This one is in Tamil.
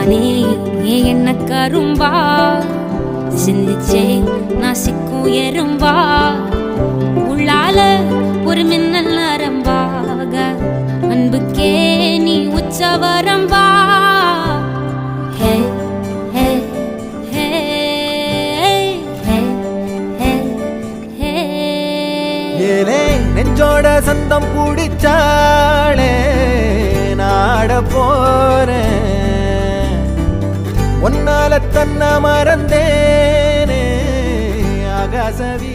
மானே ஏன் என்ன கரும்பா சிந்திச்சே நாசிக்கும் எறும்பா உள்ளால ஒரு மின்னல் நரம்பாக அன்புக்கே நீ உச்சவரம்பா ஹே ஹே ஹே ஹே ஹே ஹே ஏலே நெஞ்சோட சந்தம் பிடிச்சாளே நாட போறேன் ஒன்னால தன்ன மறந்தேனே ஆகாசவி